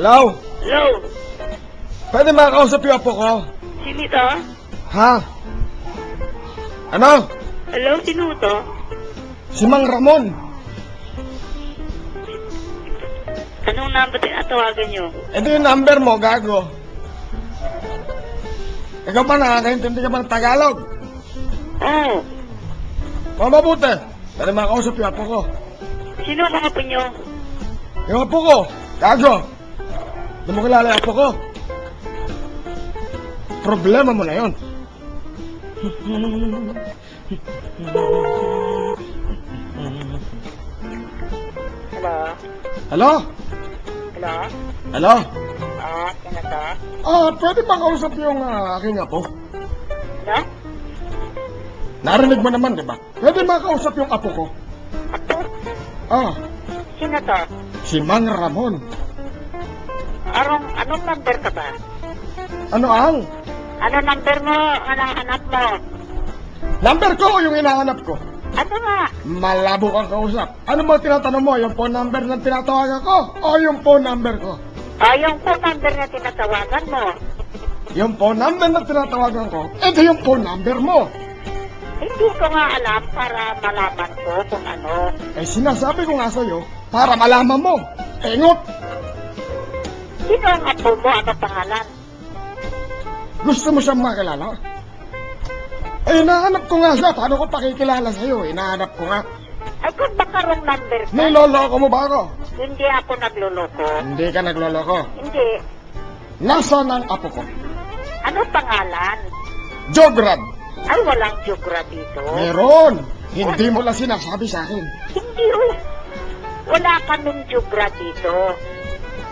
Hello? Hello? Pwede makausap yung apo ko? Sino ito? Ha? Ano? Hello? Sino ito? Si Mang Ramon. Anong number tinatawagan nyo? Ito yung number mo, gago. Ikaw ba nakakaintindi ka ba ng Tagalog? Oo. O mabuti. Pwede makausap yung apo ko. Sino ang mga po nyo? Yung apo ko, gago. Hindi mo kilala yung apo ko. Problema mo na yun. Hello? Hello? Hello? Hello? Sino ito? Pwede makausap yung aking apo? Hello? Narinig mo naman, di ba? Pwede makausap yung apo ko? Ako? Sino to? Si Mang Ramon. Anong number ka ba? Ano ang? Ano number mo? Anong hanap mo? Number ko o yung hinahanap ko? Ano nga? Malabo kang kausap. Ano ba tinatanong mo? Yung phone number na tinatawagan ko? O yung phone number ko? Yung phone number na tinatawagan mo. Yung phone number na tinatawagan ko, ito yung phone number mo. Hindi ko nga alam para malaman ko kung ano. Sinasabi ko nga sa'yo, para malaman mo. Engot! Sino ang apo mo? Ano pangalan? Gusto mo siyang makilala? Hinahanap ko nga siya. Paano ko pakikilala sa'yo? Hinahanap ko nga. Ay, kung baka wrong number ka. Niloloko mo ba ako? Hindi ako nagluloko. Hindi ka nagloloko. Hindi. Nasaan ang apo ko? Ano pangalan? Jograd. Ay, walang Jogra dito. Meron. Hindi mo lang sinasabi sa akin. Hindi, uy. Wala kaming Jogra dito.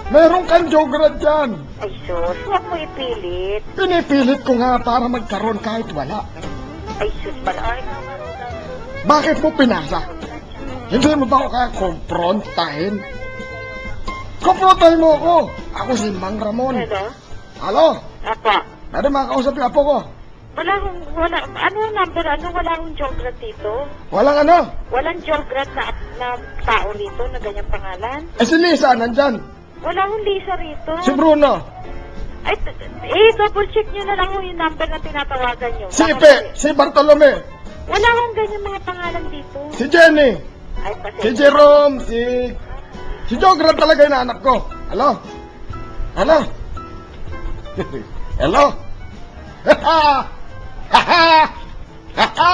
Meron kang Jograd dyan. Ay, sus, huwag mo ipilit. Pinipilit ko nga para magkaroon kahit wala. Ay, sus, ay, Bakit mo pinasa? Hindi mo ba ako kaya komprontahin? Komprontahin mo ako. Ako si Mang Ramon. Hello? Halo? Apa? Pwede makausap yung apo ko? Wala ano ang number? Wala akong Jogra dito. Walang ano? Walang Jogra na tao rito na ganyang pangalan. Si Lisa, nandyan. Wala akong Lisa rito. Si Bruno. Ay, double check nyo na lang yung number na tinatawagan nyo. Si Ipe. Si Bartolome. Wala akong ganyan mga pangalan dito. Si Jenny. Ay, Si Jerome. Si Jograd talaga hinahanap ko. Halo? Halo? Hello? Ha ha! Ha ha! Ha ha!